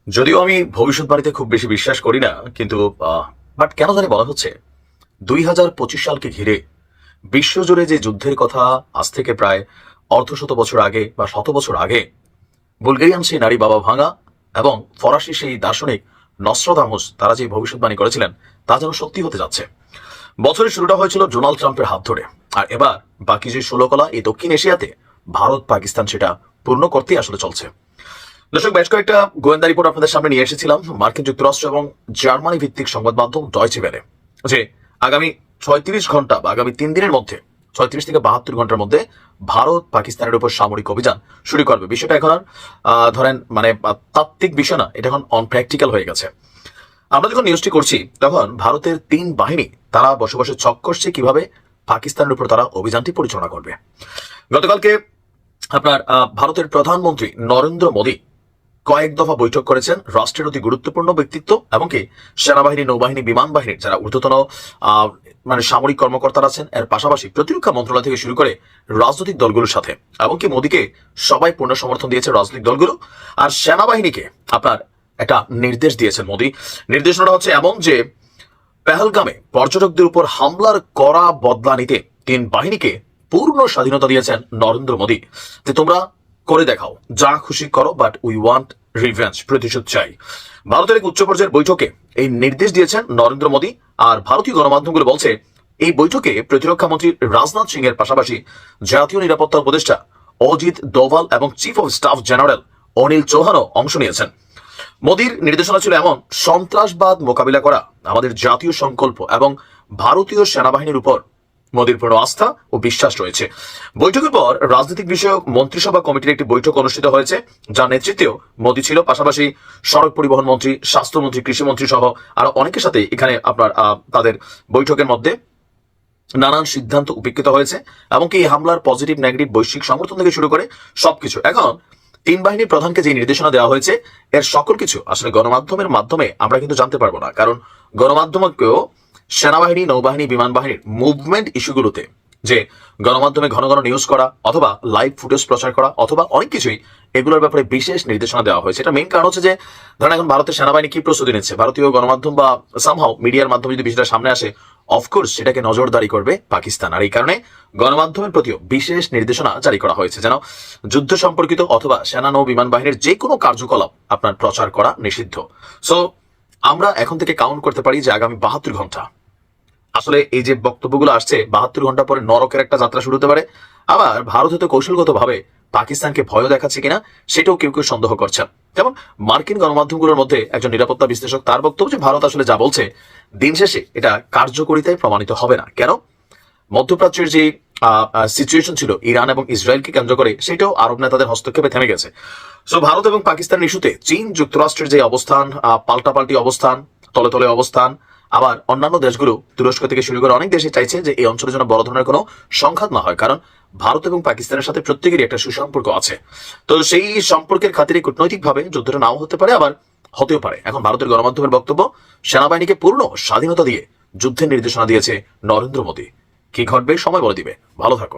যদিও আমি ভবিষ্যৎবাণীতে খুব বেশি বিশ্বাস করি না, কিন্তু বাট কেন জানি বলা হচ্ছে 2025 সালকে ঘিরে বিশ্বজুড়ে যে যুদ্ধের কথা আজ থেকে প্রায় অর্ধশত বছর আগে বা শত বছর আগে বুলগেরিয়ান সেই নারী বাবা ভাঙা এবং ফরাসি সেই দার্শনিক নস্ট্রাদামুস তারা যে ভবিষ্যৎবাণী করেছিলেন তা যেন সত্যি হতে যাচ্ছে। বছরের শুরুটা হয়েছিল ডোনাল্ড ট্রাম্পের হাত ধরে, আর এবার বাকি যে 16 কলা এই দক্ষিণ এশিয়াতে ভারত পাকিস্তান সেটা পূর্ণ করতেই আসলে চলছে। দর্শক, বেশ কয়েকটা গোয়েন্দা রিপোর্ট আপনাদের সামনে নিয়ে এসেছিলাম মার্কিন যুক্তরাষ্ট্র এবং জার্মানি ভিত্তিক সংবাদ মাধ্যম ডয়চে ভেলে, যে আগামী 36 ঘন্টা বা আগামী 3 দিনের মধ্যে 36 থেকে 72 ঘন্টার মধ্যে ভারত পাকিস্তানের উপর সামরিক অভিযান শুরু করবে। বিষয়টা এখন আর ধরেন মানে তাত্ত্বিক বিষয় না, এটা এখন অনপ্র্যাকটিক্যাল হয়ে গেছে। আমরা যখন নিউজটি করছি তখন ভারতের 3 বাহিনী তারা বসে বসে ছক করছে কিভাবে পাকিস্তানের উপর তারা অভিযানটি পরিচালনা করবে। গতকালকে আপনার ভারতের প্রধানমন্ত্রী নরেন্দ্র মোদী কয়েক দফা বৈঠক করেছেন রাষ্ট্রের অতি গুরুত্বপূর্ণ ব্যক্তিত্ব এমনকি সেনাবাহিনী, নৌবাহিনী, বিমান বাহিনীর যারা ঊর্ধ্বতন মানে সামরিক কর্মকর্তারা আছেন, এর পাশাপাশি প্রতিরক্ষা মন্ত্রণালয় থেকে শুরু করে রাজনৈতিক দলগুলোর সাথে। এমনকি মোদীকে সবাই পূর্ণ সমর্থন দিয়েছে রাজনৈতিক দলগুলো, আর সেনাবাহিনীকে আপনার একটা নির্দেশ দিয়েছেন মোদী। নির্দেশনাটা হচ্ছে এমন যে পেহেলগামে পর্যটকদের উপর হামলার কড়া বদলা নিতে 3 বাহিনীকে পূর্ণ স্বাধীনতা দিয়েছেন নরেন্দ্র মোদী, যে তোমরা করে দেখাও, যা খুশি করো, বাট উই ওয়ান্ট রিভেঞ্জ, প্রতিশোধ চাই। ভারতের এক উচ্চ পর্যায়ের বৈঠকে এই নির্দেশ দিয়েছেন নরেন্দ্র মোদী। আর ভারতীয় গণমাধ্যমগুলো বলছে এই বৈঠকে প্রতিরক্ষা মন্ত্রী রাজনাথ সিং এর পাশাপাশি জাতীয় নিরাপত্তা উপদেষ্টা অজিত দোভাল এবং chief of staff general Anil চৌহানও অংশ নিয়েছেন। মোদীর নির্দেশনা ছিল এমন, সন্ত্রাসবাদ মোকাবিলা করা আমাদের জাতীয় সংকল্প এবং ভারতীয় সেনাবাহিনীর উপর মোদীর পূর্ণ আস্থা ও বিশ্বাস রয়েছে। বৈঠকের পর রাজনৈতিক বিষয়ক মন্ত্রিসভা কমিটির একটি বৈঠক অনুষ্ঠিত হয়েছে, যার নেতৃত্বেও মোদী ছিল। পাশাপাশি সড়ক পরিবহন মন্ত্রী, স্বাস্থ্যমন্ত্রী, কৃষিমন্ত্রী সহ আরো অনেকের সাথে এখানে আপনার তাদের বৈঠকের মধ্যে নানান সিদ্ধান্ত উপেক্ষিত হয়েছে। এমনকি এই হামলার পজিটিভ নেগেটিভ বৈশ্বিক সমর্থন থেকে শুরু করে সবকিছু এখন 3 বাহিনীর প্রধানকে যে নির্দেশনা দেওয়া হয়েছে এর সকল কিছু আসলে গণমাধ্যমের মাধ্যমে আমরা কিন্তু জানতে পারবো না, কারণ গণমাধ্যমকেও সেনাবাহিনী, নৌবাহিনী, বিমান বাহিনীর মুভমেন্ট ইস্যুগুলোতে যে গণমাধ্যমে ঘন ঘন নিউজ করা অথবা লাইভ ফুটেজ প্রচার করা অথবা অনেক কিছুই এগুলোর ব্যাপারে বিশেষ নির্দেশনা দেওয়া হয়েছে। এটা মেইন কারণ হচ্ছে যে ধরেন এখন ভারতের সেনাবাহিনী কি প্রস্তুতি নিচ্ছে, ভারতীয় গণমাধ্যম বা সামহাও মিডিয়ার মাধ্যমে যদি বিষয়টা সামনে আসে, অফকোর্স সেটাকে নজরদারি করবে পাকিস্তান। আর এই কারণে গণমাধ্যমের প্রতিও বিশেষ নির্দেশনা জারি করা হয়েছে, যেন যুদ্ধ সম্পর্কিত অথবা সেনা, নৌ, বিমান বাহিনীর যে কোনো কার্যকলাপ আপনার প্রচার করা নিষিদ্ধ। সো আমরা এখন থেকে কাউন্ট করতে পারি যে আগামী 72 ঘন্টা আসলে এই যে বক্তব্যগুলো আসছে, 72 ঘন্টা পরে নরকের একটা যাত্রা শুরু হতে পারে। আবার ভারত হয়তো কৌশলগত ভাবে পাকিস্তানকে ভয় দেখাচ্ছে কিনা সেটাও কেউ কেউ সন্দেহ করছেন। যেমন মার্কিন গণমাধ্যমগুলোর মধ্যে একজন নিরাপত্তা বিশ্লেষক তার বক্তব্য যে ভারত আসলে যা বলছে দিন শেষে এটা কার্যকরিতায় প্রমাণিত হবে না। কেন? মধ্যপ্রাচ্যের যে সিচুয়েশন ছিল ইরান এবং ইসরায়েলকে কেন্দ্র করে, সেটাও আরব নেতাদের হস্তক্ষেপে থেমে গেছে। সো ভারত এবং পাকিস্তানের ইস্যুতে চীন যুক্তরাষ্ট্রের যে অবস্থান, পাল্টাপাল্টি অবস্থান, তলে তলে অবস্থান, আবার অন্যান্য দেশগুলো তুরস্ক থেকে শুরু করে অনেক দেশে চাইছে যে এই অঞ্চলের জন্য বড় ধরনের কোনো সংঘাত না হয়, কারণ ভারত এবং পাকিস্তানের সাথে প্রত্যেকেরই একটা সুসম্পর্ক আছে। তো সেই সম্পর্কের খাতিরে কূটনৈতিকভাবে যুদ্ধটা নাও হতে পারে, আবার হতেও পারে। এখন ভারতের গণমাধ্যমের বক্তব্য, সেনাবাহিনীকে পূর্ণ স্বাধীনতা দিয়ে যুদ্ধের নির্দেশনা দিয়েছে নরেন্দ্র মোদী। কি ঘটবে সময় বলে দিবে। ভালো থাকুন।